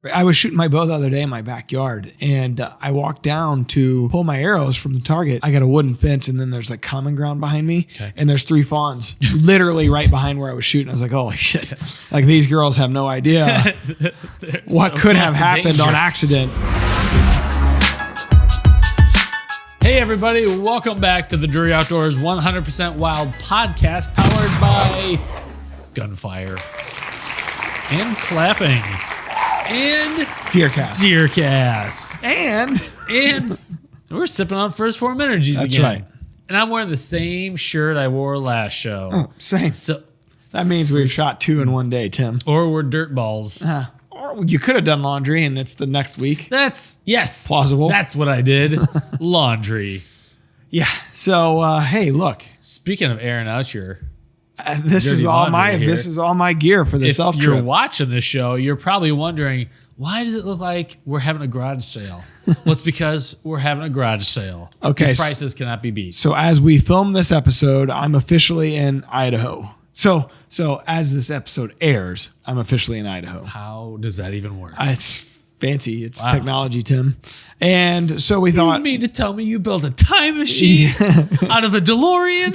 I was shooting my bow the other day in my backyard, and I walked down to pull my arrows from the target. I got a wooden fence, and then there's like common ground behind me, and there's 3 fawns literally right behind where I was shooting. I was like, holy shit. Like, these girls have no idea what could have happened on accident. Hey everybody, welcome back to the Drury Outdoors 100% Wild podcast, powered by gunfire and clapping and Deercast. And we're sipping on First Phorm Energies again. That's right. And I'm wearing the same shirt I wore last show. Oh, same. So that means we've shot 2 in one day, Tim. Or we're dirt balls. Or you could have done laundry and it's the next week. Yes. Plausible. That's what I did. Laundry. Yeah. So, hey, look. Speaking of airing out your this is all my gear for the self trip. If you're watching this show, you're probably wondering, why does it look like we're having a garage sale? Well, it's because we're having a garage sale. Okay. These prices cannot be beat. So as we film this episode, I'm officially in Idaho. So as this episode airs, I'm officially in Idaho. How does that even work? It's fancy. It's technology, Tim. And so we thought... You mean to tell me you built a time machine out of a DeLorean?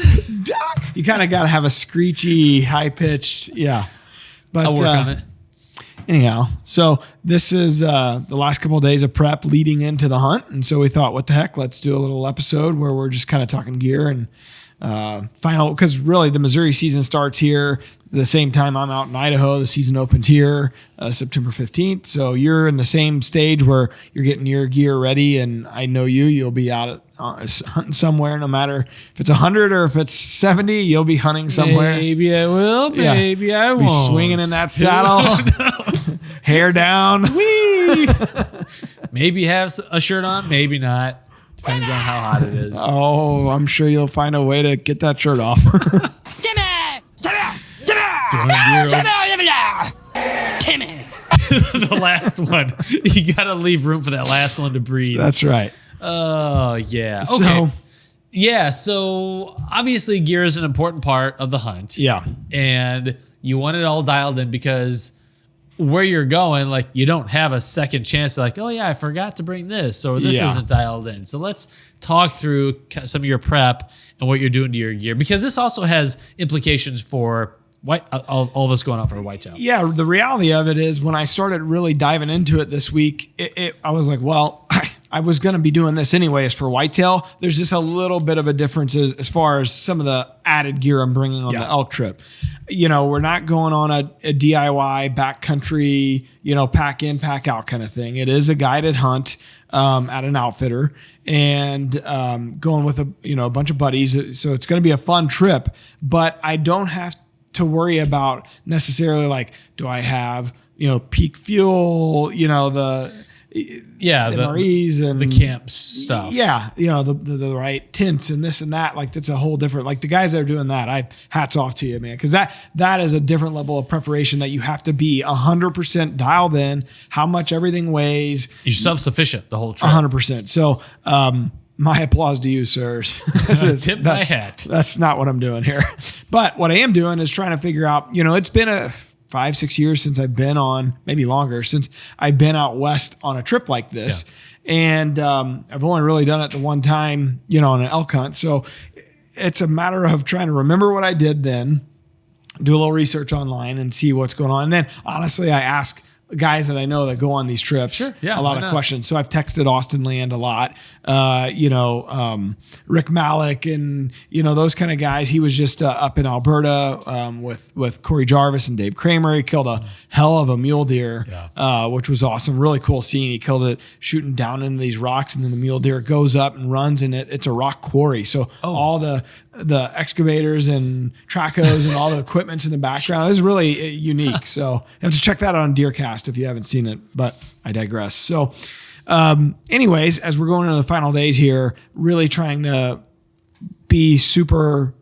You kind of got to have a screechy, high-pitched, yeah. But, I'll work on it. Anyhow, so this is the last couple of days of prep leading into the hunt. And so we thought, what the heck, let's do a little episode where we're just kind of talking gear and final, because really the Missouri season starts here the same time I'm out in Idaho. The season opens here September 15th. So you're in the same stage where you're getting your gear ready, and I know you'll be out hunting somewhere, no matter if it's 100 or if it's 70, you'll be hunting somewhere. Maybe I will, maybe I won't. Be swinging in that saddle, hair down. Whee! Maybe have a shirt on, maybe not. Depends on how hot it is. Oh, I'm sure you'll find a way to get that shirt off. Timmy. The last one. You got to leave room for that last one to breathe. That's right. Oh, yeah. Okay. So obviously gear is an important part of the hunt. Yeah. And you want it all dialed in because where you're going, like, you don't have a second chance to, like, oh yeah, I forgot to bring this, or this isn't dialed in. So let's talk through some of your prep and what you're doing to your gear, because this also has implications for all of us going out for a whitetail. Yeah, the reality of it is when I started really diving into it this week, I was like, well, I was going to be doing this anyways for whitetail. There's just a little bit of a difference as far as some of the added gear I'm bringing on the elk trip. You know, we're not going on a DIY backcountry, pack in, pack out kind of thing. It is a guided hunt at an outfitter, and going with a bunch of buddies. So it's going to be a fun trip, but I don't have to worry about necessarily, like, do I have peak fuel, the MREs and the camp stuff. Yeah, the right tints and this and that. Like, that's a whole different, like, the guys that are doing that, hats off to you, man, because that is a different level of preparation that you have to be 100% dialed in. How much everything weighs. You're self-sufficient the whole trip. 100%. So my applause to you, sirs. Tip my hat. That's not what I'm doing here. But what I am doing is trying to figure out, it's been 5-6 years since I've been on, maybe longer, since I've been out west on a trip like this. Yeah. And I've only really done it the one time, on an elk hunt. So it's a matter of trying to remember what I did then, do a little research online and see what's going on. And then honestly, I ask guys that I know that go on these trips a lot of questions. So I've texted Austin Land a lot, Rick Malik and, those kind of guys. He was just up in Alberta with Corey Jarvis and Dave Kramer. He killed a hell of a mule deer, which was awesome. Really cool scene. He killed it shooting down into these rocks, and then the mule deer goes up and runs, and it's a rock quarry. So all the excavators and tracos and all the equipment's in the background. It's really unique. So you have to check that out on Deercast if you haven't seen it, but I digress. So anyways, as we're going into the final days here, really trying to be super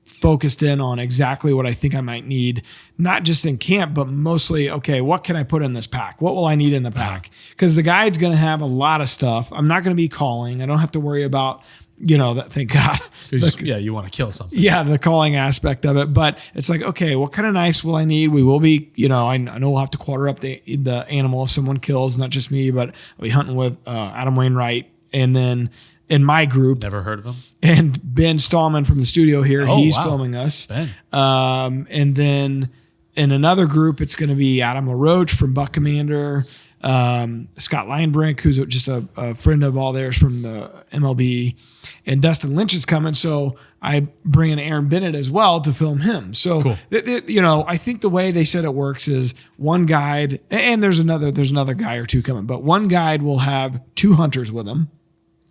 focused in on exactly what I think I might need, not just in camp, but mostly, okay, what can I put in this pack? What will I need in the pack? Because the guide's going to have a lot of stuff. I'm not going to be calling. I don't have to worry about thank God. You want to kill something. Yeah, the calling aspect of it. But it's like, okay, what kind of knives will I need? We will be, I know we'll have to quarter up the animal if someone kills, not just me, but I'll be hunting with Adam Wainwright. And then in my group. Never heard of him. And Ben Stallman from the studio here, he's filming us. Ben. And then in another group, it's going to be Adam LaRoche from Buck Commander, Scott Linebrink, who's just a friend of all theirs from the MLB, and Dustin Lynch is coming. So I bring in Aaron Bennett as well to film him. So, cool. I think the way they said it works is one guide, and there's another guy or two coming, but one guide will have 2 hunters with him.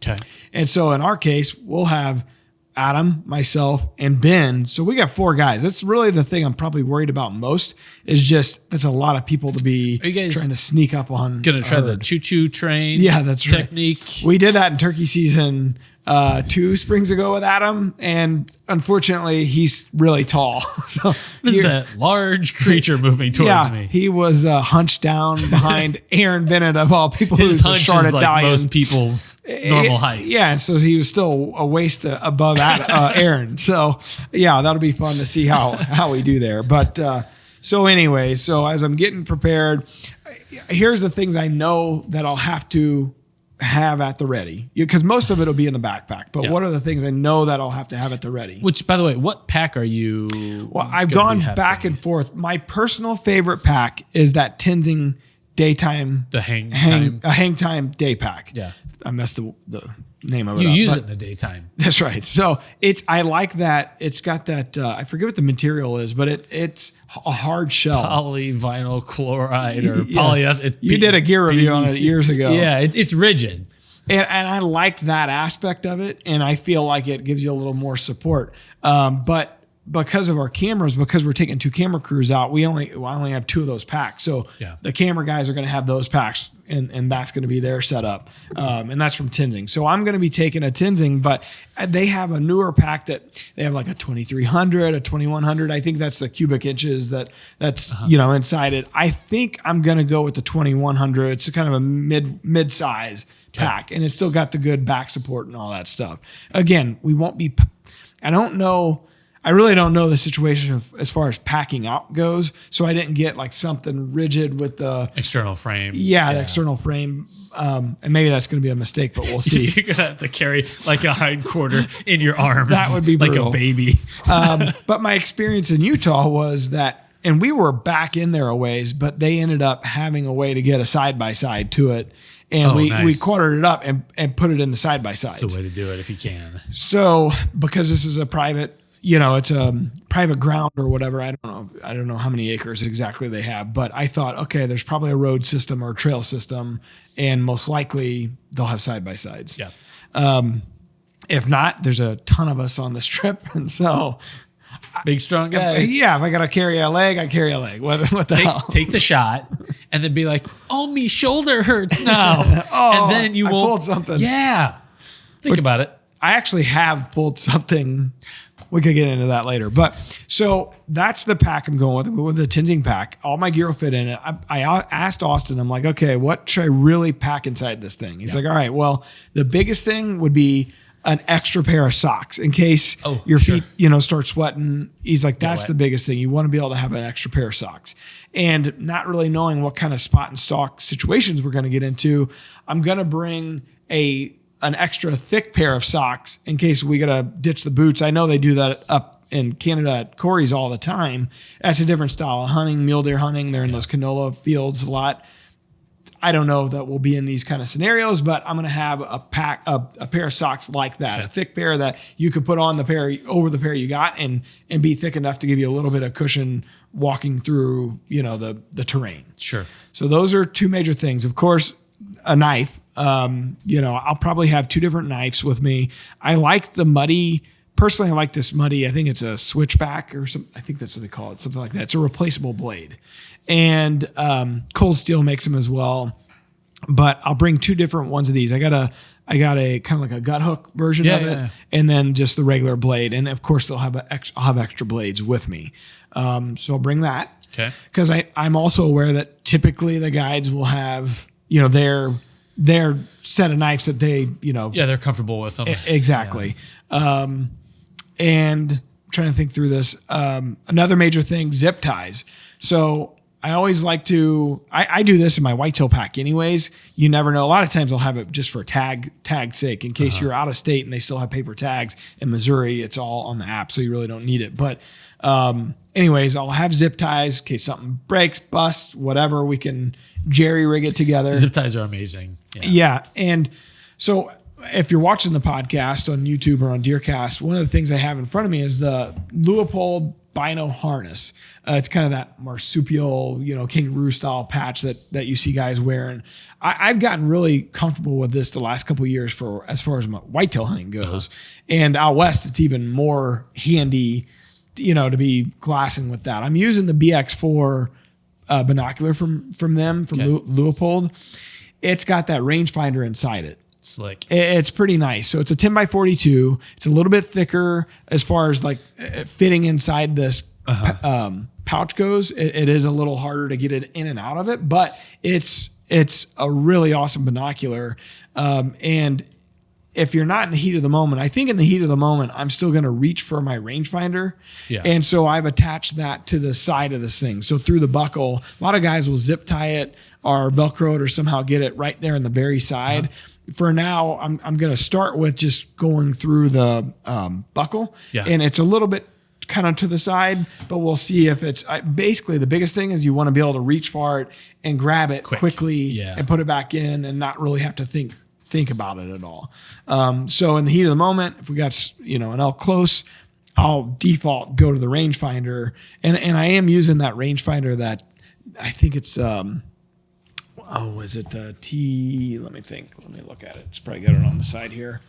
Okay. And so in our case, we'll have Adam, myself, and Ben. So we got 4 guys. That's really the thing I'm probably worried about most is just that's a lot of people to be trying to sneak up on. Going to try the choo-choo train that's technique. Right. We did that in turkey season 2 springs ago with Adam, and unfortunately he's really tall. So is that large creature moving towards me? He was hunched down behind Aaron Bennett of all people. His who's hunch a short is Italian. like most people's normal height. Yeah, so he was still a waist above Aaron. So that'll be fun to see how we do there. But so as I'm getting prepared, here's the things I know that I'll have to have at the ready, because most of it will be in the backpack. But what are the things I know that I'll have to have at the ready? Which, by the way, what pack are you? Well, I've gone back and forth. My personal favorite pack is that Tenzing daytime, the hang time day pack. Yeah, I messed the name of it. You up, use it in the daytime. That's right. So I like that. It's got that. I forget what the material is, but it's a hard shell. Polyvinyl chloride or polyester. You did a gear review on it years ago. Yeah, it's rigid. And I like that aspect of it, and I feel like it gives you a little more support. But because of our cameras, because we're taking 2 camera crews out, I only have 2 of those packs. So the camera guys are going to have those packs, and that's going to be their setup. And that's from Tenzing. So I'm going to be taking a Tenzing, but they have a newer pack that they have like a 2300, a 2100. I think that's the cubic inches that's inside it. I think I'm going to go with the 2100. It's kind of a mid-size pack, and it's still got the good back support and all that stuff. Again, we won't be. I really don't know the situation as far as packing out goes. So I didn't get like something rigid with the external frame. Yeah, the external frame. And maybe that's going to be a mistake, but we'll see. You're going to have to carry like a hindquarter in your arms. That would be brutal. Like a baby. But my experience in Utah was that, and we were back in there a ways, but they ended up having a way to get a side-by-side to it. And we quartered it up and put it in the side-by-sides. That's the way to do it if you can. So because this is a private, it's a private ground or whatever. I don't know how many acres exactly they have, but I thought, okay, there's probably a road system or a trail system, and most likely they'll have side-by-sides. Yeah. If not, there's a ton of us on this trip. And so big, strong guys. Yeah. If I got to carry a leg, I carry a leg. What the hell? Take the shot and then be like, oh, me shoulder hurts now. And then you won't. Pulled something. Yeah. Think about it. I actually have pulled something. We could get into that later. But so that's the pack I'm going with the Tenzing pack. All my gear will fit in it. I asked Austin, I'm like, okay, what should I really pack inside this thing? He's like, all right, well, the biggest thing would be an extra pair of socks in case your feet, start sweating. He's like, that's the biggest thing. You want to be able to have an extra pair of socks. And not really knowing what kind of spot and stalk situations we're going to get into, I'm going to bring an extra thick pair of socks in case we got to ditch the boots. I know they do that up in Canada at Corey's all the time. That's a different style of hunting, mule deer hunting. They're in those canola fields a lot. I don't know that we'll be in these kind of scenarios, but I'm going to have a pair of socks like that, a thick pair that you could put on the pair over the pair you got and be thick enough to give you a little bit of cushion walking through, the terrain. Sure. So those are 2 major things. Of course, a knife. I'll probably have 2 different knives with me. I like the muddy. Personally, I like this muddy. I think it's a switchback or something. I think that's what they call it, something like that. It's a replaceable blade. And Cold Steel makes them as well. But I'll bring 2 different ones of these. I got a kind of like a gut hook version of it, and then just the regular blade. And of course, I'll have extra blades with me. So I'll bring that. Okay. Because I'm also aware that typically the guides will have their their set of knives that they, Yeah, they're comfortable with them. Exactly. Yeah. And I'm trying to think through this. Another major thing, zip ties. So I always like to, I do this in my whitetail pack anyways. You never know. A lot of times I'll have it just for tag sake in case you're out of state and they still have paper tags. In Missouri, it's all on the app, so you really don't need it. But anyways, I'll have zip ties in case something breaks, busts, whatever. We can jerry rig it together. Zip ties are amazing. Yeah. And so if you're watching the podcast on YouTube or on Deercast, one of the things I have in front of me is the Leupold bino harness. It's kind of that marsupial, kangaroo style patch that you see guys wearing. I've gotten really comfortable with this the last couple of years for as far as my whitetail hunting goes. And out west, it's even more handy, to be glassing with that. I'm using the BX4 binocular from Leupold. It's got that rangefinder inside it. Slick. It's pretty nice. So it's a 10 by 42. It's a little bit thicker as far as like fitting inside this pouch goes. It is a little harder to get it in and out of it, but it's a really awesome binocular. And if you're not in the heat of the moment, I think in the heat of the moment, I'm still going to reach for my rangefinder. Yeah. And so I've attached that to the side of this thing. So through the buckle, a lot of guys will zip tie it or Velcro it or somehow get it right there in the very side. For now, I'm going to start with just going through the buckle. Yeah. And it's a little bit kind of to the side, but we'll see if it's basically the biggest thing is you want to be able to reach for it and grab it quickly and put it back in and not really have to think about it at all. So in the heat of the moment, if we got an elk close, I'll default go to the rangefinder, and I am using that rangefinder that I think it's is it the T? Let me think. Let me look at it. It's probably got it on the side here.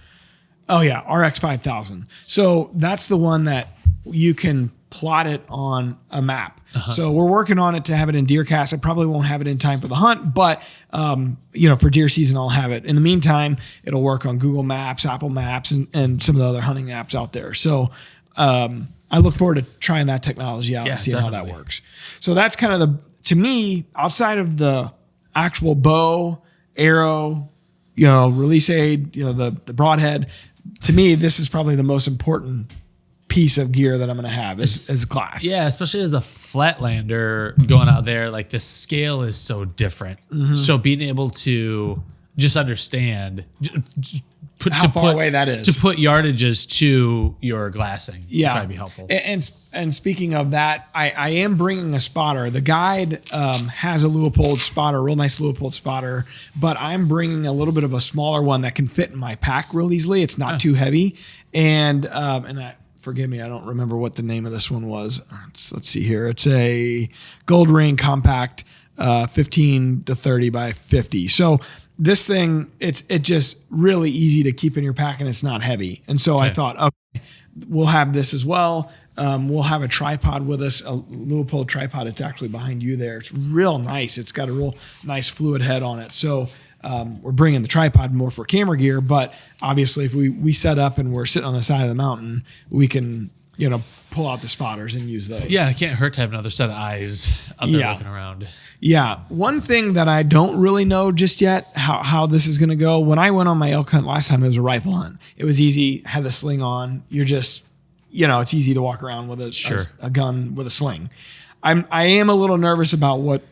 Oh yeah, RX 5000. So that's the one that you can plot it on a map. So we're working on it to have it in Deercast. I probably won't have it in time for the hunt, but for deer season, I'll have it. In the meantime, it'll work on Google Maps, Apple Maps, and some of the other hunting apps out there. So I look forward to trying that technology out and seeing how that works. So that's kind of to me, outside of the actual bow, arrow, release aid, the broadhead, to me, this is probably the most important piece of gear that I'm going to have is glass. Yeah, especially as a flatlander going out there, like the scale is so different. So being able to just understand how far away that is to put yardages to your glassing. Yeah, would probably be helpful. And speaking of that, I am bringing a spotter. The guide has a Leupold spotter, a real nice Leupold spotter, but I'm bringing a little bit of a smaller one that can fit in my pack real easily. It's not too heavy, and forgive me, I don't remember what the name of this one was. Let's see here. It's a Gold Ring Compact 15 to 30 by 50. So this thing, it's just really easy to keep in your pack and it's not heavy. And so I thought, okay, we'll have this as well. We'll have a tripod with us, a Leupold tripod. It's actually behind you there. It's real nice. It's got a real nice fluid head on it. So we're bringing the tripod more for camera gear, but obviously if we set up and we're sitting on the side of the mountain, we can, pull out the spotters and use those. Yeah, it can't hurt to have another set of eyes up there looking around. Yeah. One thing that I don't really know just yet, how this is going to go. When I went on my elk hunt last time, it was a rifle hunt. It was easy, had the sling on. You're just, it's easy to walk around with a gun with a sling. I am a little nervous about what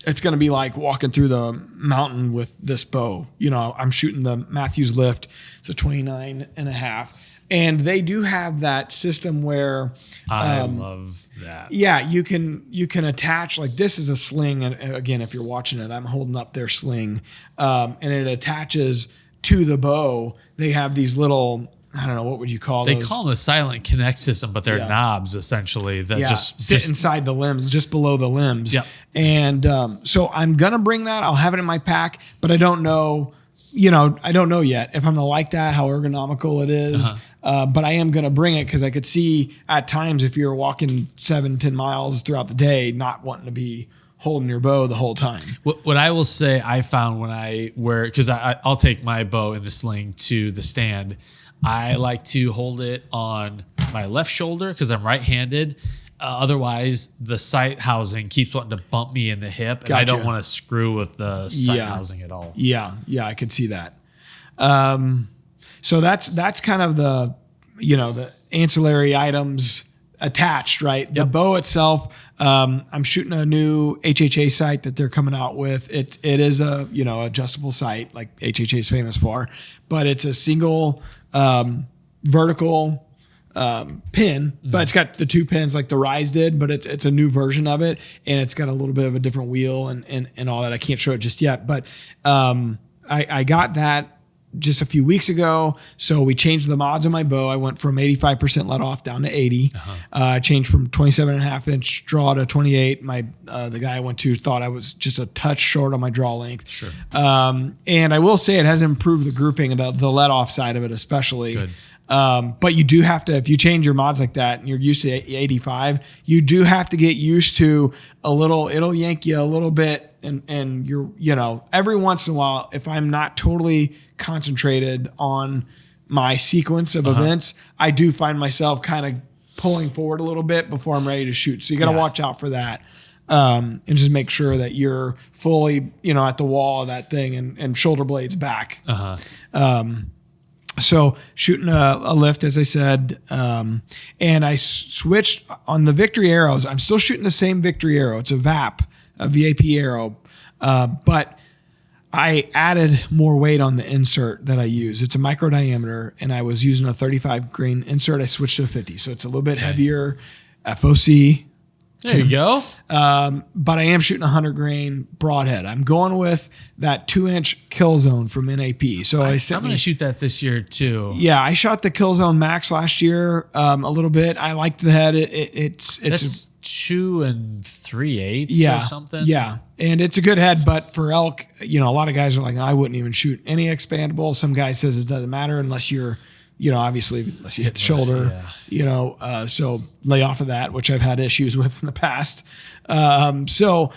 it's going to be like walking through the mountain with this bow. I'm shooting the Matthews Lift. It's a 29.5. And they do have that system where I love that. Yeah, you can attach, like, this is a sling, and again, if you're watching it, I'm holding up their sling, and it attaches to the bow. They have these little, I don't know, what would you call those? They call them a silent connect system, but they're knobs essentially that just sit inside the limbs, just below the limbs. Yep. And so I'm gonna bring that. I'll have it in my pack, but I don't know. I don't know yet if I'm gonna like that, how ergonomical it is. But I am going to bring it because I could see at times if you're walking 7-10 miles throughout the day, not wanting to be holding your bow the whole time. What I will say I found when I wear, because I'll take my bow in the sling to the stand, I like to hold it on my left shoulder because I'm right-handed. otherwise, the sight housing keeps wanting to bump me in the hip, and I don't want to screw with the sight housing at all. Yeah, I could see that. So that's kind of the ancillary items attached, right? Yep. The bow itself, I'm shooting a new HHA sight that they're coming out with. It is a adjustable sight like HHA is famous for, but it's a single vertical pin, but it's got the 2 pins like the Rise did, but it's a new version of it, and it's got a little bit of a different wheel and all that. I can't show it just yet, but I got that just a few weeks ago. So we changed the mods on my bow. I went from 85% let off down to 80. Changed from 27.5 inch draw to 28. The guy I went to thought I was just a touch short on my draw length. Sure. And I will say it has improved the grouping, the let off side of it especially. Good. But you do have to, if you change your mods like that and you're used to 85, you do have to get used to it'll yank you a little bit. And you're, every once in a while, if I'm not totally concentrated on my sequence of events, I do find myself kind of pulling forward a little bit before I'm ready to shoot. So you got to watch out for that. And just make sure that you're fully, at the wall of that thing and shoulder blades back. So shooting a lift, as I said, and I switched on the Victory arrows. I'm still shooting the same Victory arrow. It's a VAP arrow, but I added more weight on the insert that I use. It's a micro diameter, and I was using a 35 grain insert. I switched to a 50, so it's a little bit heavier FOC. There you go. But I am shooting 100 grain broadhead. I'm going with that 2-inch kill zone from NAP. So I'm going to shoot that this year too. Yeah, I shot the kill zone max last year a little bit. I liked the head. It's 2 3/8 or something. Yeah, and it's a good head. But for elk, a lot of guys are like, I wouldn't even shoot any expandable. Some guy says it doesn't matter unless you're obviously unless you hit the shoulder, so lay off of that, which I've had issues with in the past. So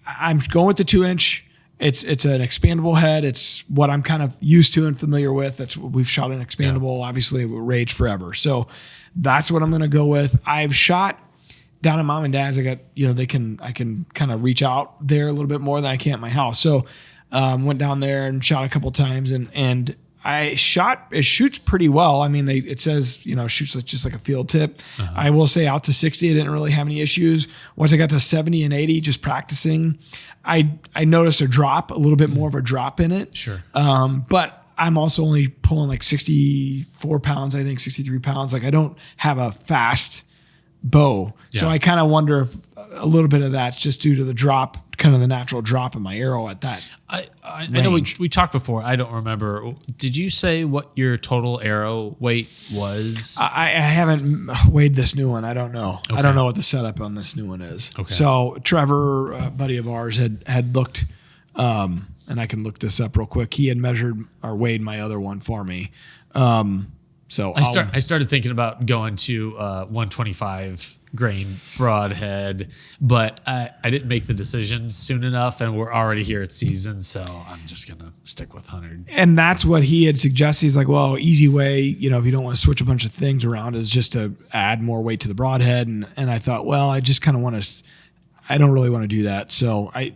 I'm going with the 2-inch. It's an expandable head. It's what I'm kind of used to and familiar with. That's what we've shot an expandable, obviously Rage forever. So that's what I'm going to go with. I've shot down at mom and dad's. I got, I can kind of reach out there a little bit more than I can at my house. So went down there and shot a couple times and it shoots pretty well. I mean, it says, shoots just like a field tip. I will say out to 60, I didn't really have any issues. Once I got to 70 and 80, just practicing, I noticed a little bit more of a drop in it. Sure. But I'm also only pulling like 64 pounds, I think 63 pounds. Like I don't have a fast bow. So I kind of wonder if a little bit of that's just due to the drop, kind of the natural drop in my arrow at that. I know we talked before. I don't remember. Did you say what your total arrow weight was? I haven't weighed this new one. I don't know. Okay. I don't know what the setup on this new one is. Okay. So Trevor, a buddy of ours, had looked, and I can look this up real quick. He had measured or weighed my other one for me. So I started thinking about going to 125 grain broadhead, but I didn't make the decision soon enough, and we're already here at season, so I'm just gonna stick with 100. And that's what he had suggested. He's like, well, easy way, if you don't want to switch a bunch of things around, is just to add more weight to the broadhead. And I thought, well, I just kind of want to. I don't really want to do that. So I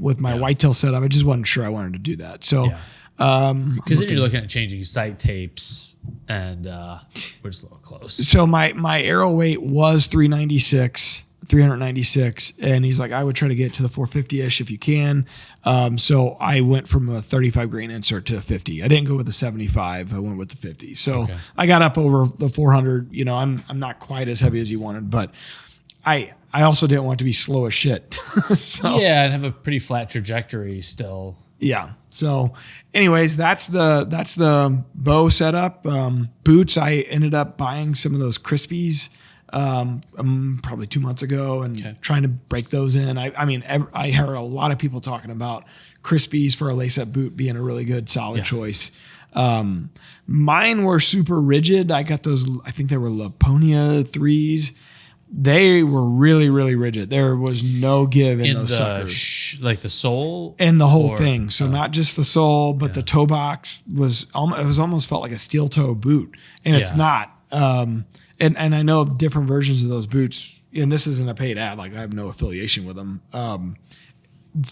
with my whitetail setup, I just wasn't sure I wanted to do that. So. Because then you're looking at changing sight tapes, and we're just a little close. So my arrow weight was 396, and he's like, I would try to get to the 450-ish if you can. So I went from a 35 grain insert to a 50. I didn't go with the 75. I went with the 50. So I got up over the 400. I'm not quite as heavy as he wanted, but I also didn't want it to be slow as shit. So, yeah, I'd have a pretty flat trajectory still. Yeah. So anyways, that's the bow setup. Boots, I ended up buying some of those Crispies probably 2 months ago and trying to break those in. I heard a lot of people talking about Crispies for a lace-up boot being a really good, solid choice. Mine were super rigid. I got those, I think they were Laponia 3s. They were really, really rigid. There was no give in those suckers. Like the sole? And the whole thing. So not just the sole, but the toe box was almost felt like a steel toe boot. And it's not. And I know different versions of those boots, and this isn't a paid ad, like I have no affiliation with them.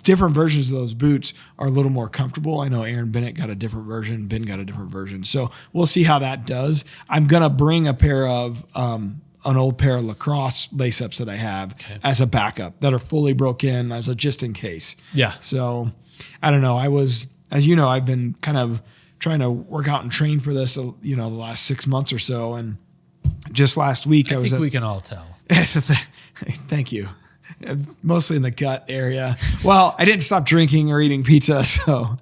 Different versions of those boots are a little more comfortable. I know Aaron Bennett got a different version. Ben got a different version. So we'll see how that does. I'm going to bring a pair of, an old pair of lacrosse lace ups that I have as a backup that are fully broken as a just in case. Yeah. So I don't know. As you know, I've been kind of trying to work out and train for this, the last 6 months or so. And just last week I think we can all tell. Thank you. Mostly in the gut area. Well, I didn't stop drinking or eating pizza, so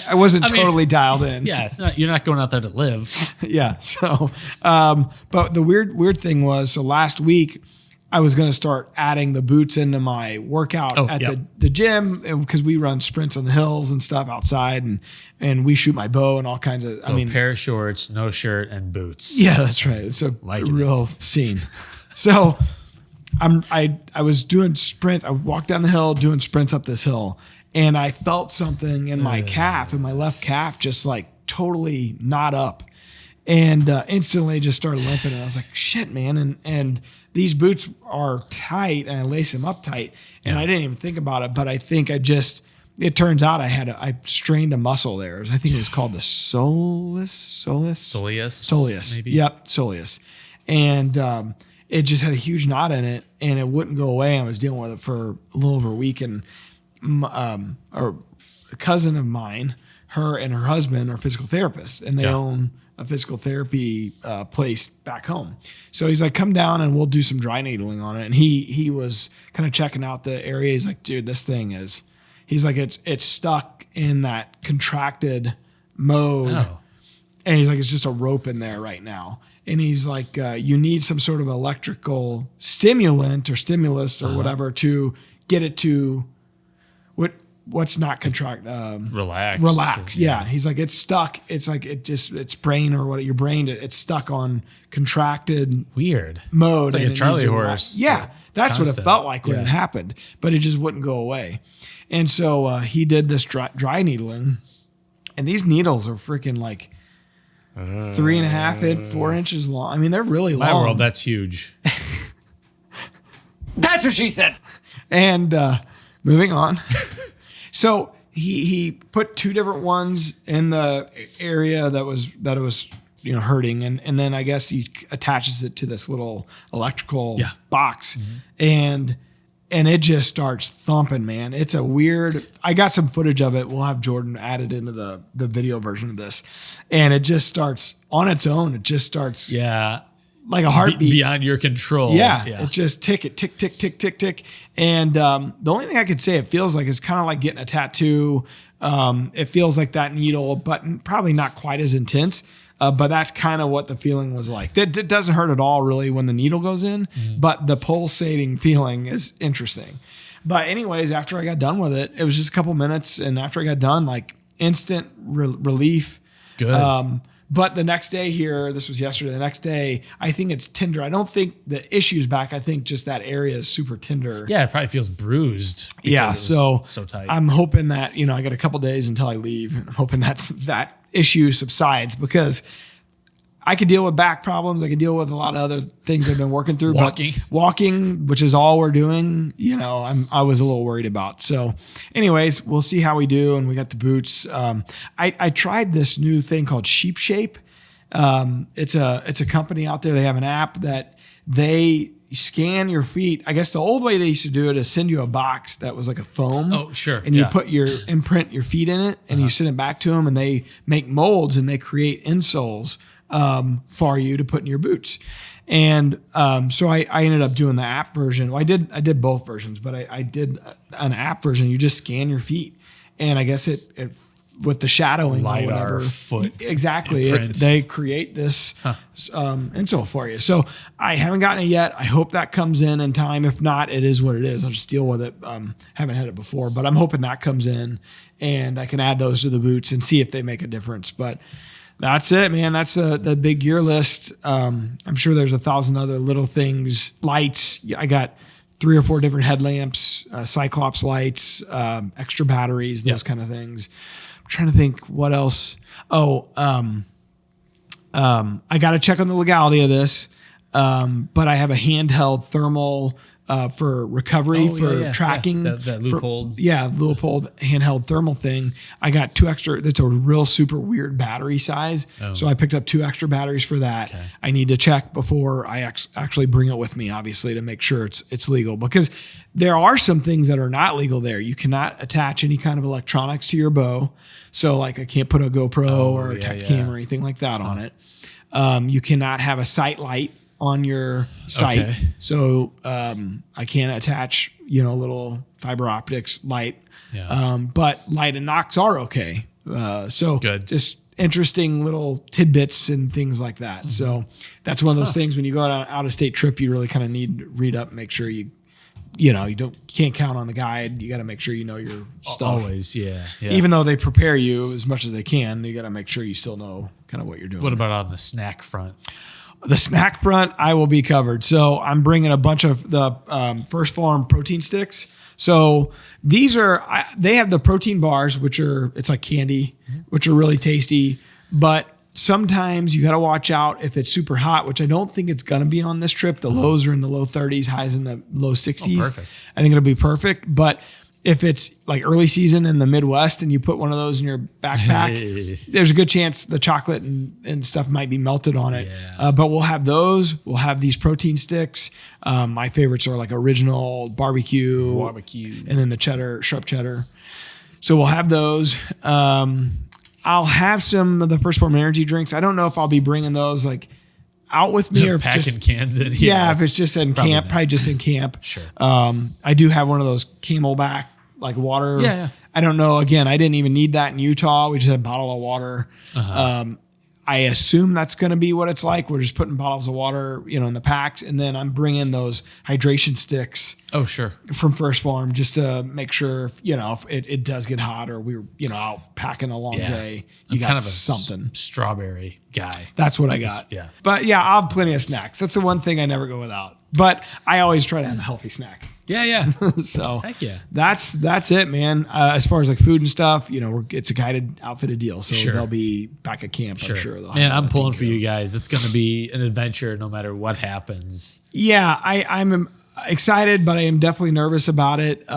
I wasn't totally dialed in. Yeah, you're not going out there to live. Yeah. So, but the weird thing was, so last week I was going to start adding the boots into my workout at the gym because we run sprints on the hills and stuff outside, and we shoot my bow and all kinds of. So a pair of shorts, no shirt, and boots. Yeah, that's right. It's a real scene. So. I was doing sprint. I walked down the hill doing sprints up this hill, and I felt something in my calf, in my left calf, just like totally not up, and instantly just started limping. And I was like, "Shit, man!" And these boots are tight, and I lace them up tight, and I didn't even think about it. But I think it turns out I strained a muscle there. I think it was called the soleus, maybe. Yep, soleus, and. It just had a huge knot in it, and it wouldn't go away. I was dealing with it for a little over a week, and a cousin of mine, her and her husband are physical therapists, and they own a physical therapy place back home. So he's like, come down and we'll do some dry needling on it. And he was kind of checking out the area. He's like, dude, this thing is, he's like, it's stuck in that contracted mode. Oh. And he's like, it's just a rope in there right now. And he's like, you need some sort of electrical stimulant or stimulus or whatever to get it to what's not contract. Relax. Yeah. He's like, it's stuck. It's like it's brain or what your brain. It's stuck on contracted mode. It's like a Charlie horse. Yeah, that's what it felt like when it happened, but it just wouldn't go away. And so he did this dry needling, and these needles are freaking like 3.5 inch, 4 inches long. I mean, they're really long. My world, that's huge. That's what she said. And moving on. So he put 2 different ones in the area that was hurting, and then I guess he attaches it to this little electrical box, and it just starts thumping, man. It's a weird. I got some footage of it. We'll have Jordan added into the video version of this, and it just starts on its own. It just starts. Yeah. Like a heartbeat beyond your control. Yeah. It just tick, tick, tick, tick, tick. And the only thing I could say it feels like is kind of like getting a tattoo. It feels like that needle, but probably not quite as intense. But that's kind of what the feeling was like. It doesn't hurt at all really when the needle goes in, but the pulsating feeling is interesting. But anyways, after I got done with it, it was just a couple minutes. And after I got done, like instant relief. Good. But the next day here, this was yesterday, the next day, I think it's tender. I don't think the issue's back. I think just that area is super tender. Yeah, it probably feels bruised. Yeah, so tight. I'm hoping that, I got a couple days until I leave. I'm hoping that issue subsides because I could deal with back problems. I could deal with a lot of other things I've been working through. Walking, which is all we're doing, I was a little worried about. So anyways, we'll see how we do. And we got the boots. I tried this new thing called Sheep Shape. It's a company out there. They have an app that they scan your feet. I guess the old way they used to do it is send you a box that was like a foam. Oh, sure. And you put imprint your feet in it and you send it back to them, and they make molds and they create insoles for you to put in your boots. And so I ended up doing the app version. Well, I did both versions, but I did an app version. You just scan your feet, and I guess it with the shadowing LiDAR or whatever. Foot exactly. They create this insole for you. So I haven't gotten it yet. I hope that comes in time. If not, it is what it is. I'll just deal with it. Haven't had it before, but I'm hoping that comes in and I can add those to the boots and see if they make a difference. But that's it, man. That's the big gear list. I'm sure there's 1,000 other little things. Lights. I got 3 or 4 different headlamps, Cyclops lights, extra batteries, those kind of things. I'm trying to think what else. I got to check on the legality of this. but I have a handheld thermal for recovery, tracking. That Leupold. Leupold handheld thermal thing. I got 2 extra. That's a real super weird battery size. So I picked up 2 extra batteries for that. Okay. I need to check before I actually bring it with me, obviously, to make sure it's legal, because there are some things that are not legal there. You cannot attach any kind of electronics to your bow. So like I can't put a GoPro or a tech cam or anything like that on it. You cannot have a sight light on your sight. Okay. So I can't attach, little fiber optics light. Yeah. But light and Nox are okay. So good. Just interesting little tidbits and things like that. Mm-hmm. So that's one of those things when you go on an out-of-state trip, you really kind of need to read up, make sure you can't count on the guide. You got to make sure you know your stuff. Always, yeah. Even though they prepare you as much as they can, you got to make sure you still know kind of what you're doing. What about on the snack front? The snack front, I will be covered. So I'm bringing a bunch of the Phorm protein sticks. So they have the protein bars, it's like candy, which are really tasty. But sometimes you got to watch out if it's super hot, which I don't think it's going to be on this trip. The lows are in the low 30s, highs in the low 60s. Perfect. I think it'll be perfect. But if it's like early season in the Midwest and you put one of those in your backpack, there's a good chance the chocolate and stuff might be melted on it. Yeah. But we'll have those. We'll have these protein sticks. My favorites are like original barbecue, and then the sharp cheddar. So we'll have those. I'll have some of the Phorm energy drinks. I don't know if I'll be bringing those like out with me or if packing cans in. Yeah, if it's just in camp, probably just in camp. Sure. I do have one of those Camelback like water. Yeah. I don't know. Again, I didn't even need that in Utah. We just had a bottle of water. I assume that's going to be what it's like. We're just putting bottles of water, in the packs, and then I'm bringing those hydration sticks. Oh, sure. From Phorm, just to make sure, if it does get hot or we're, out packing a long day, you got kind of something. Strawberry guy. That's what I got. Yeah. But yeah, I'll have plenty of snacks. That's the one thing I never go without. But I always try to have a healthy snack. Yeah. So heck yeah. That's it, man. As far as like food and stuff, it's a guided, outfitted deal. So they'll be back at camp, I'm sure. Man, I'm pulling for you guys. It's going to be an adventure no matter what happens. Yeah, I'm excited, but I am definitely nervous about it.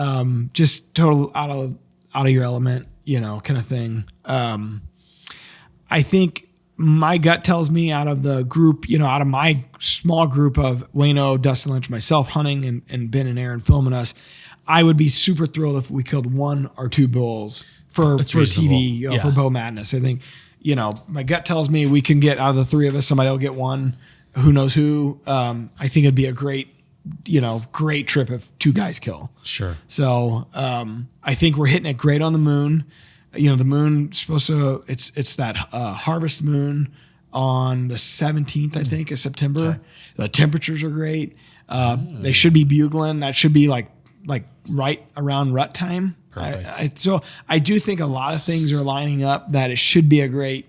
Just total out of your element, kind of thing. I think my gut tells me out of the group, out of my small group of Wayno, Dustin Lynch, myself hunting, and Ben and Aaron filming us, I would be super thrilled if we killed 1 or 2 bulls for TV, for Bow Madness. I think, my gut tells me we can get out of the 3 of us, somebody will get 1. Who knows who? I think it'd be a great trip if 2 guys kill. Sure. So I think we're hitting it great on the moon. The moon supposed to, it's that harvest moon on the 17th, I think, of September. Sure. The temperatures are great. They should be bugling. That should be like right around rut time. Perfect. So I do think a lot of things are lining up that it should be a great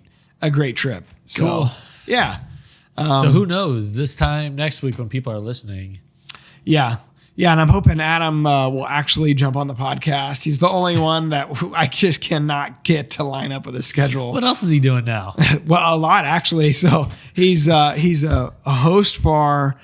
trip. Cool. So, yeah. So who knows this time next week when people are listening. Yeah. Yeah, and I'm hoping Adam will actually jump on the podcast. He's the only one that I just cannot get to line up with his schedule. What else is he doing now? Well, a lot, actually. So he's a host for,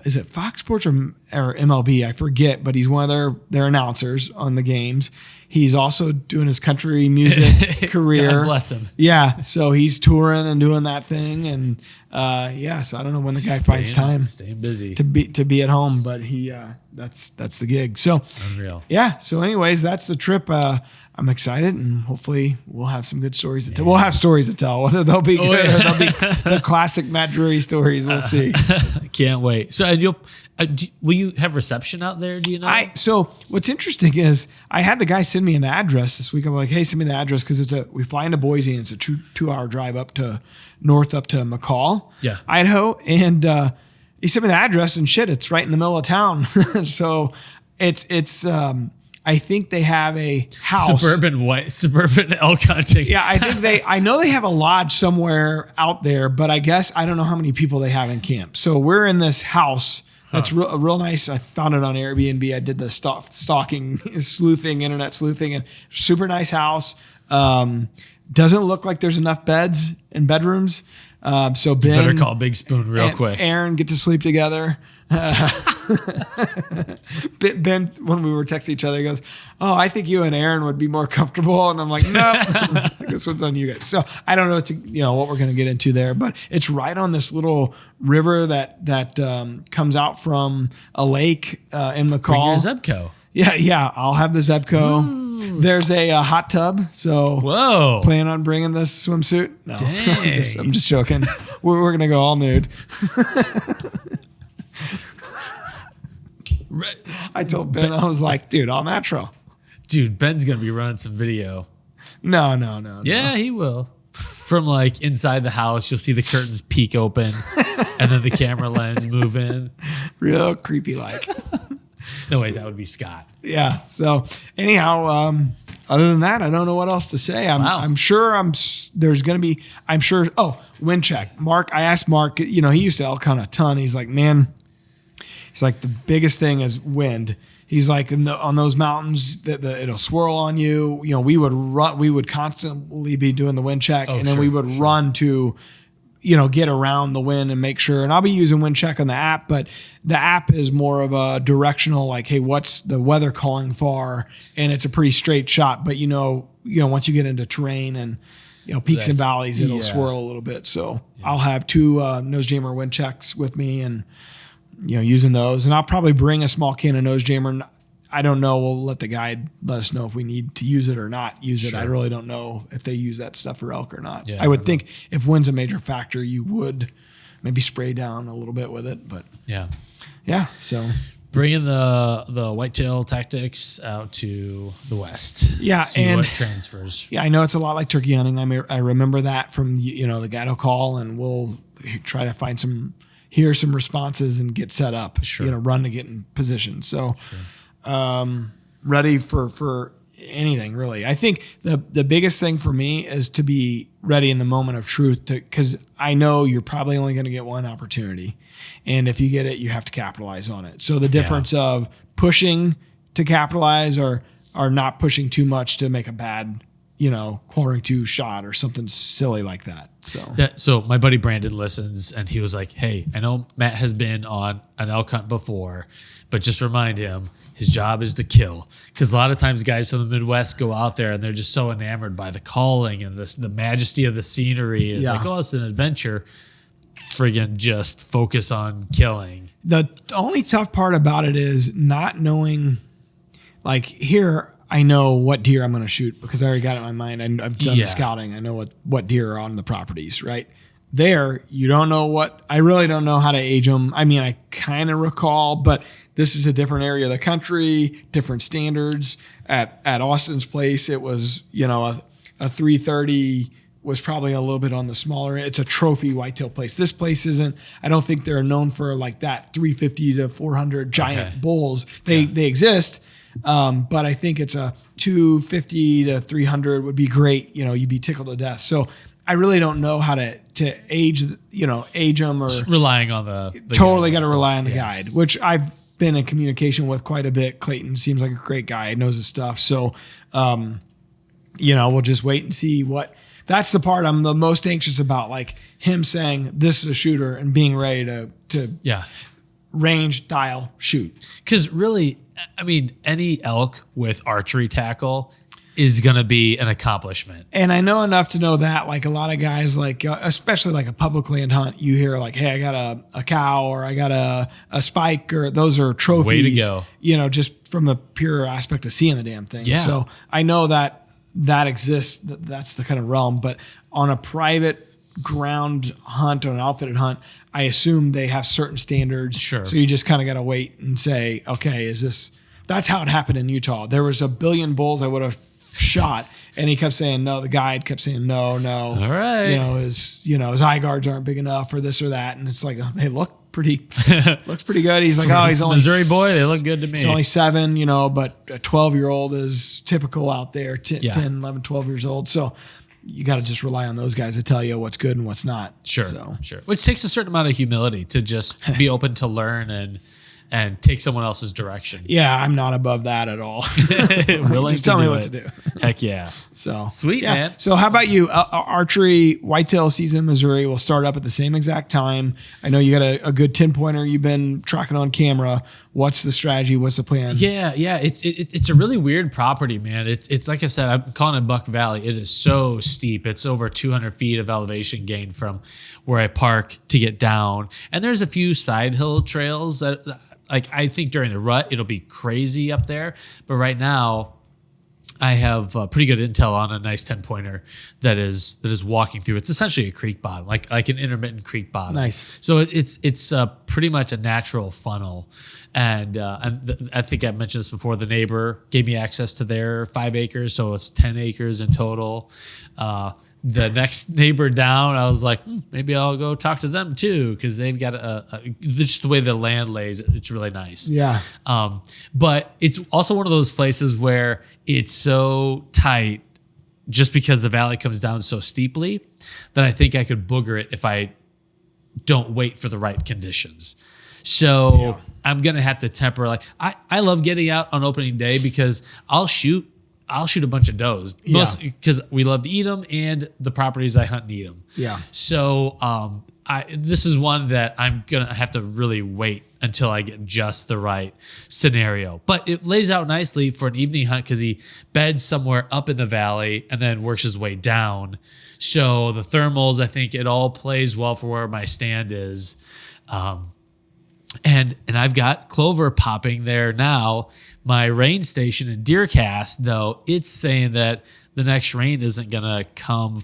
is it Fox Sports or MLB? I forget, but he's one of their announcers on the games. He's also doing his country music career. God bless him. Yeah, so he's touring and doing that thing, and so I don't know when the guy finds time, staying busy to be at home, but he that's the gig. So unreal. Yeah. So anyways, that's the trip. I'm excited, and hopefully we'll have some good stories to tell. We'll have stories to tell. Whether they'll be good or they'll be the classic Matt Drury stories, we'll see. Can't wait. So will you have reception out there? Do you know? So what's interesting is I had the guy send me an address this week. I'm like, hey, send me the address because we fly into Boise and it's a 2-hour drive up to McCall, Idaho, and he sent me the address and shit. It's right in the middle of town. So it's I think they have a house. Suburban elk hunting. Yeah, I know they have a lodge somewhere out there, but I guess I don't know how many people they have in camp. So we're in this house that's real nice. I found it on Airbnb. I did the stalking, internet sleuthing, and super nice house. Doesn't look like there's enough beds and bedrooms. So Ben, better call Big Spoon real quick. Aaron get to sleep together. Ben, when we were texting each other, he goes, "Oh, I think you and Aaron would be more comfortable." And I'm like, "No, this one's on you guys." So I don't know what we're going to get into there, but it's right on this little river that comes out from a lake in McCall. Bring your Zebco. Yeah. I'll have the Zebco. There's a hot tub, so whoa. Plan on bringing this swimsuit? No, Dang. I'm just joking. We're gonna go all nude. I told Ben, I was like, dude, all natural. Dude, Ben's gonna be running some video. No. Yeah, he will. From like inside the house, you'll see the curtains peek open, and then the camera lens move in. Real creepy like. No, wait, that would be Scott. Yeah. So anyhow, other than that, I don't know what else to say. I'm sure there's going to be, wind check. Mark, I asked Mark, he used to elk hunt a ton. He's like, man, the biggest thing is wind. He's like, on those mountains, it'll swirl on you. We would constantly be doing the wind check, and then we would run to, get around the wind and make sure. And I'll be using wind check on the app, but the app is more of a directional, like, hey, what's the weather calling for? And it's a pretty straight shot. But once you get into terrain and peaks and valleys, it'll swirl a little bit. So I'll have 2 nose jammer wind checks with me, and using those. And I'll probably bring a small can of nose jammer. I don't know. We'll let the guide let us know if we need to use it or not use it. I really don't know if they use that stuff for elk or not. I would think if wind's a major factor, you would maybe spray down a little bit with it. But yeah. So bringing the whitetail tactics out to the west. Yeah, see what transfers. Yeah, I know it's a lot like turkey hunting. I remember that from the guide will call, and we'll try to hear some responses and get set up. Run to get in position. So. Ready for anything really. I think the biggest thing for me is to be ready in the moment of truth, because I know you're probably only going to get one opportunity, and if you get it, you have to capitalize on it. So the difference of pushing to capitalize or not pushing too much to make a bad quartering to shot or something silly like that. So my buddy Brandon listens, and he was like, "Hey, I know Matt has been on an elk hunt before, but just remind him his job is to kill." Because a lot of times guys from the Midwest go out there and they're just so enamored by the calling and the majesty of the scenery. It's like, oh, it's an adventure. Friggin' just focus on killing. The only tough part about it is not knowing, like here, I know what deer I'm going to shoot because I already got it in my mind. And I've done the scouting. I know what deer are on the properties, right? There, you don't know I really don't know how to age them. I mean, I kind of recall, but this is a different area of the country, different standards. At Austin's place, it was, a 330 was probably a little bit on the smaller end. It's a trophy whitetail place. This place isn't, I don't think they're known for like that 350 to 400 giant bulls. They exist. But I think it's a 250 to 300 would be great. You'd be tickled to death. So I really don't know how to age them or just relying on the totally got to rely on the guide, which I've been in communication with quite a bit. Clayton seems like a great guy, knows his stuff. So, we'll just wait and see that's the part I'm the most anxious about. Like him saying this is a shooter and being ready to range, dial, shoot. Because really, I mean, any elk with archery tackle is going to be an accomplishment. And I know enough to know that, like a lot of guys, like especially like a public land hunt, you hear like, hey, I got a cow or I got a spike, or those are trophies. Way to go. Just from a pure aspect of seeing the damn thing. Yeah. So I know that exists. That's the kind of realm. But on a private ground hunt or an outfitted hunt, I assume they have certain standards. Sure. So you just kind of got to wait and say, okay, that's how it happened in Utah. There was a billion bulls I would have shot, and he kept saying no. The guide kept saying no. All right. His eye guards aren't big enough or this or that, and it's like, hey, looks pretty good. He's like, oh, he's only Missouri boy. They look good to me. He's only 7, but a 12-year-old is typical out there. 10, 11, 12 years old. So you got to just rely on those guys to tell you what's good and what's not. Sure. Which takes a certain amount of humility to just be open to learn and take someone else's direction. Yeah, I'm not above that at all. Willing just tell to me do what it. to do. Heck yeah. So Sweet, yeah. man. So how about you? Archery whitetail season in Missouri will start up at the same exact time. I know you got a good 10-pointer you've been tracking on camera. What's the strategy? What's the plan? Yeah. It's a really weird property, man. It's like I said, I'm calling it Buck Valley. It is so steep. It's over 200 feet of elevation gain from where I park to get down. And there's a few side hill trails that, like, I think during the rut, it'll be crazy up there. But right now, I have pretty good intel on a nice 10-pointer that is walking through. It's essentially a creek bottom, like an intermittent creek bottom. Nice. So it's pretty much a natural funnel. And I think I mentioned this before. The neighbor gave me access to their 5 acres, so it's 10 acres in total. The next neighbor down, I was like, maybe I'll go talk to them too, because they've got just the way the land lays, it's really nice. Yeah. But it's also one of those places where it's so tight, just because the valley comes down so steeply, that I think I could booger it if I don't wait for the right conditions. So I'm gonna have to temper. Like I love getting out on opening day because I'll shoot a bunch of does, mostly because we love to eat them, and the properties I hunt and eat them. Yeah. So this is one that I'm gonna have to really wait until I get just the right scenario. But it lays out nicely for an evening hunt because he beds somewhere up in the valley and then works his way down. So the thermals, I think it all plays well for where my stand is. And I've got clover popping there now. My rain station in Deercast, though, it's saying that the next rain isn't going to come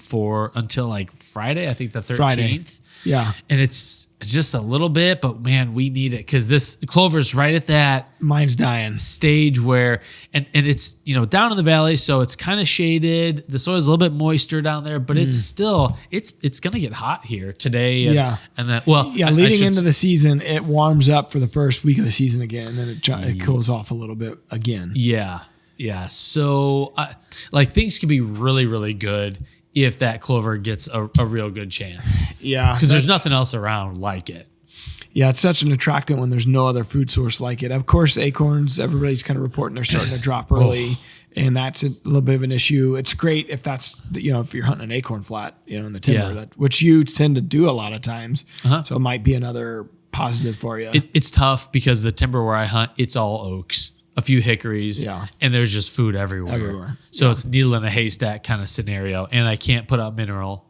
until like Friday, I think the 13th. Friday. Yeah. And it's just a little bit, but man, we need it because this clover's right at that. Mine's dying. Stage where, and it's, down in the valley, so it's kind of shaded. The soil's a little bit moister down there, but it's still, it's going to get hot here today. And then, leading into the season, it warms up for the first week of the season again, and then it cools off a little bit again. Yeah. So, things can be really, really good if that clover gets a real good chance. Yeah. Because there's nothing else around like it. Yeah, it's such an attractant when there's no other food source like it. Of course, acorns, everybody's kind of reporting they're starting to drop early, and that's a little bit of an issue. It's great if that's, if you're hunting an acorn flat, in the timber, which you tend to do a lot of times. So it might be another positive for you. It's tough because the timber where I hunt, it's all oaks. A few hickories, and there's just food everywhere. So it's needle in a haystack kind of scenario, and I can't put out mineral.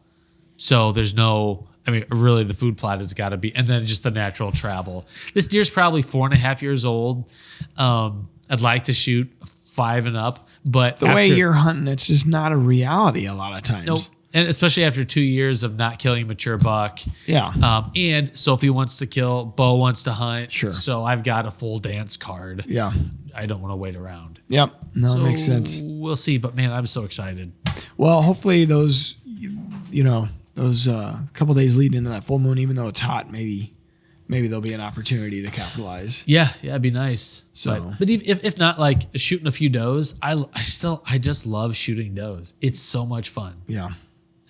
So there's really the food plot has got to be, and then just the natural travel. This deer's probably 4.5 years old. I'd like to shoot 5 and up, but the way you're hunting, it's just not a reality a lot of times. Nope. And especially after 2 years of not killing a mature buck. Yeah. And Sophie wants to kill, Bo wants to hunt. Sure. So I've got a full dance card. Yeah. I don't want to wait around. Yep. No, it makes sense. We'll see. But man, I'm so excited. Well, hopefully those couple days leading into that full moon, even though it's hot, maybe there'll be an opportunity to capitalize. Yeah, it'd be nice. So, but if not, like shooting a few does, I just love shooting does. It's so much fun. Yeah.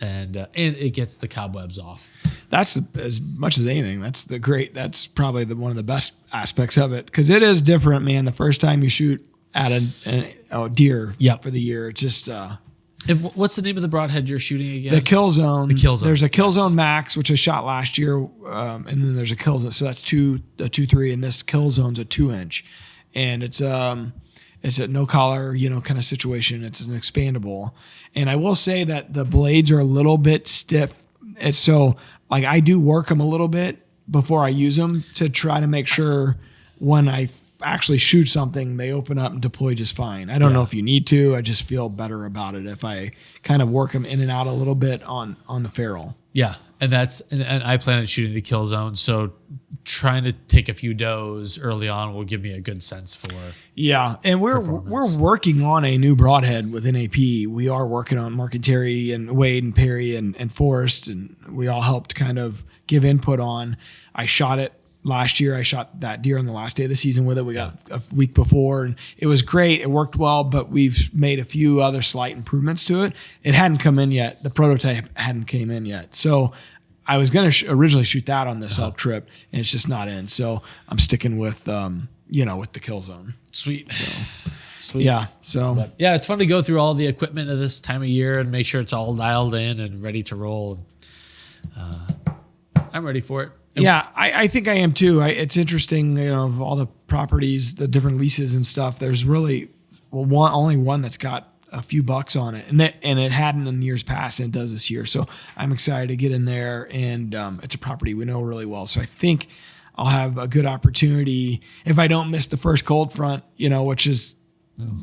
And it gets the cobwebs off. That's as much as anything. That's probably one of the best aspects of it, because it is different, man. The first time you shoot at a deer for the year, it's just. And what's the name of the broadhead you're shooting again? The Kill Zone. The Kill Zone. There's a Kill Zone Max, which I shot last year, and then there's a Kill Zone. So that's a 2.3, and this Kill Zone's a 2-inch, and it's a no collar, kind of situation. It's an expandable, and I will say that the blades are a little bit stiff. It's so I do work them a little bit before I use them to try to make sure when I actually shoot something, they open up and deploy just fine. I don't know if you need to. I just feel better about it if I kind of work them in and out a little bit on the ferrule. Yeah, and I plan on shooting the Kill Zone, so trying to take a few does early on will give me a good sense for. Yeah, and we're working on a new broadhead with NAP. We are working on Mark and Terry and Wade and Perry and Forrest, and we all helped kind of give input on. I shot it last year. I shot that deer on the last day of the season with it. We got a week before, and it was great. It worked well, but we've made a few other slight improvements to it. It hadn't come in yet. The prototype hadn't came in yet. So I was going to originally shoot that on this elk trip, and it's just not in. So I'm sticking with, with the Kill Zone. Sweet. So, Sweet. Yeah. So But yeah, it's fun to go through all the equipment at this time of year and make sure it's all dialed in and ready to roll. I'm ready for it. yeah, I think I am too. It's interesting, of all the properties, the different leases and stuff. There's really only one that's got a few bucks on it, and it hadn't in years past, and it does this year. So I'm excited to get in there, and it's a property we know really well. So I think I'll have a good opportunity if I don't miss the first cold front, which is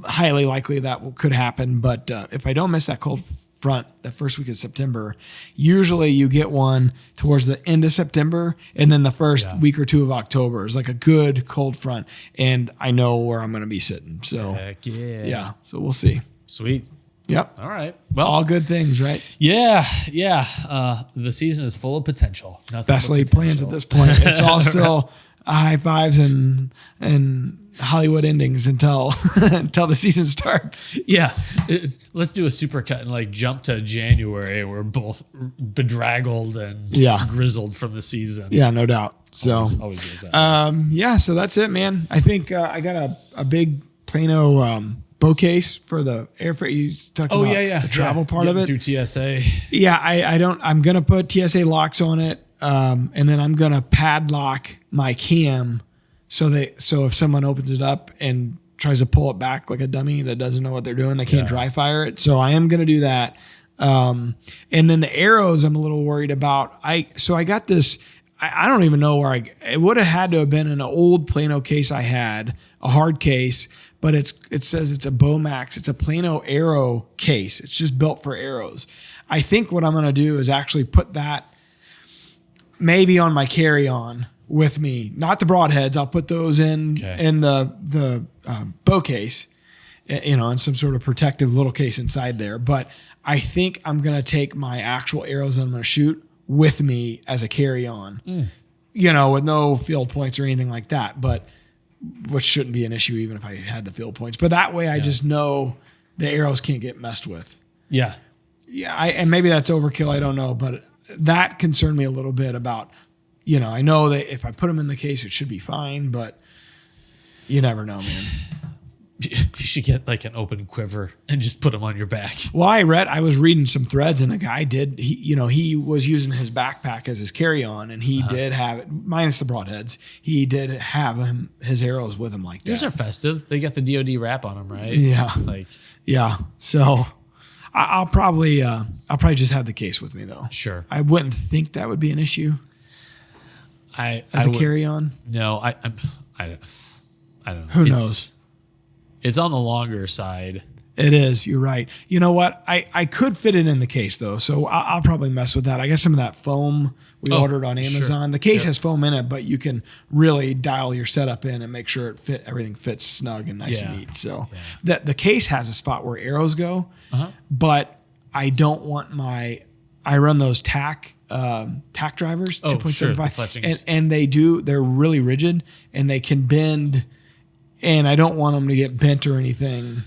highly likely that could happen. But if I don't miss that cold front the first week of September, usually you get one towards the end of September, and then the first week or two of October is like a good cold front, and I know where I'm going to be sitting. So Heck yeah. yeah, so we'll see. Sweet. Yep. All right. Well, All good things, right? yeah. The season is full of potential. Nothing Best but laid plans at this point. It's all still high fives and Hollywood endings until the season starts. Yeah. Let's do a supercut and like jump to January. We're both bedraggled and grizzled from the season. Yeah, no doubt. So always does that. so that's it, man. I think I got a big Plano bow case for the air freight. You talked about the travel part of it. Through TSA. Yeah, I'm gonna put TSA locks on it, and then I'm gonna padlock my cam so if someone opens it up and tries to pull it back like a dummy that doesn't know what they're doing, they can't dry fire it. So I am gonna do that. And then the arrows, I'm a little worried about. I got this. I don't even know where it would have had to have been an old Plano case I had, a hard case, but it says it's a Bowmax. It's a Plano arrow case. It's just built for arrows. I think what I'm going to do is actually put that maybe on my carry-on with me, not the broadheads. I'll put those in the bow case, in some sort of protective little case inside there. But I think I'm going to take my actual arrows that I'm going to shoot with me as a carry-on, with no field points or anything like that, but which shouldn't be an issue even if I had the field points. But that way I just know the arrows can't get messed with. Yeah. Yeah. And maybe that's overkill. I don't know, but that concerned me a little bit about, I know that if I put them in the case, it should be fine, but you never know, man. You should get like an open quiver and just put them on your back. Well, I was reading some threads, and a guy he was using his backpack as his carry-on, and he did have it, minus the broadheads, he did have his arrows with him like that. Yours are festive. They got the DOD wrap on them, right? Yeah. Yeah. So I'll probably just have the case with me though. Sure. I wouldn't think that would be an issue. As a carry-on. No, I don't know. Who knows? It's on the longer side. It is. You're right. You know what? I could fit it in the case though, so I'll probably mess with that. I got some of that foam we ordered on Amazon. Sure. The case has foam in it, but you can really dial your setup in and make sure everything fits snug and nice and neat. So the case has a spot where arrows go, but I don't want I run those tack drivers, 2.75, and they're really rigid and they can bend. And I don't want them to get bent or anything,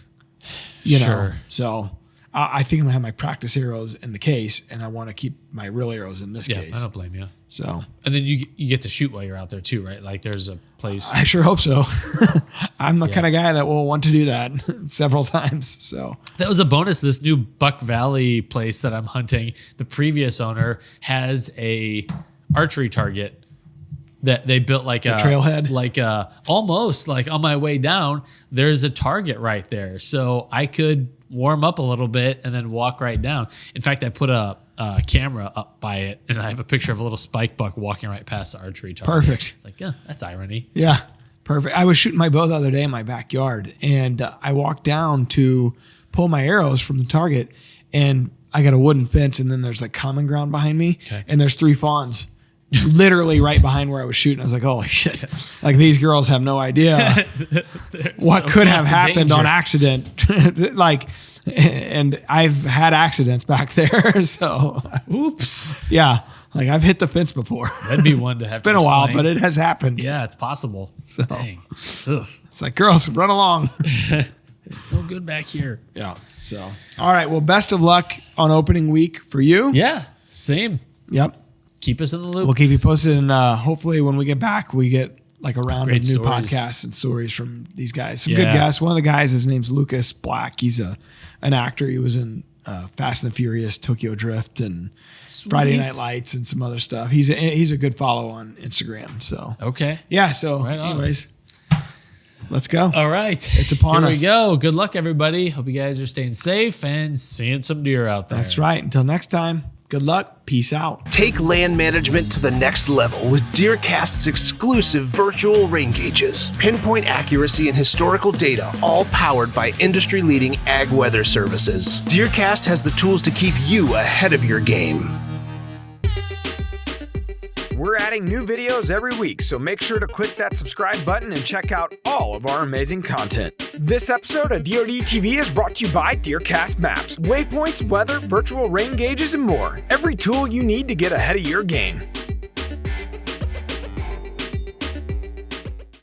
know. So I think I'm gonna have my practice arrows in the case, and I want to keep my real arrows in this case. I don't blame you. So, and then you get to shoot while you're out there too, right? Like there's a place. I sure hope so. I'm the kind of guy that will want to do that several times. So that was a bonus. This new Buck Valley place that I'm hunting, the previous owner has a archery target that they built like a trailhead, almost like on my way down, there's a target right there. So I could warm up a little bit and then walk right down. In fact, I put a camera up by it and I have a picture of a little spike buck walking right past the archery target. Perfect. It's like, that's irony. Yeah. Perfect. I was shooting my bow the other day in my backyard, and I walked down to pull my arrows from the target, and I got a wooden fence, and then there's like common ground behind me, and there's 3 fawns literally right behind where I was shooting. I was like, holy shit. Like these girls have no idea what could have happened on accident. And I've had accidents back there. So, oops. Yeah. Like I've hit the fence before. That'd be one to have. It's been a while, but it has happened. Yeah, it's possible. So, dang. It's like, girls, run along. It's no good back here. Yeah. So, all right. Well, best of luck on opening week for you. Yeah. Same. Yep. Keep us in the loop. We'll keep you posted, and hopefully when we get back, we get like a round Great of new stories. podcasts and stories from these guys. Some Yeah. good guests. One of the guys, his name's Lucas Black. He's an actor. He was in Fast and the Furious, Tokyo Drift, and Friday Night Lights, and some other stuff. He's a good follow on Instagram. So Okay. yeah. So Right on. anyways, let's go. All right. It's upon Here us. we go. Good luck, everybody. Hope you guys are staying safe and seeing some deer out there. That's right. Until next time. Good luck. Peace out. Take land management to the next level with DeerCast's exclusive virtual rain gauges. Pinpoint accuracy and historical data, all powered by industry-leading ag weather services. DeerCast has the tools to keep you ahead of your game. We're adding new videos every week, so make sure to click that subscribe button and check out all of our amazing content. This episode of DoD TV is brought to you by DeerCast Maps, waypoints, weather, virtual rain gauges, and more. Every tool you need to get ahead of your game.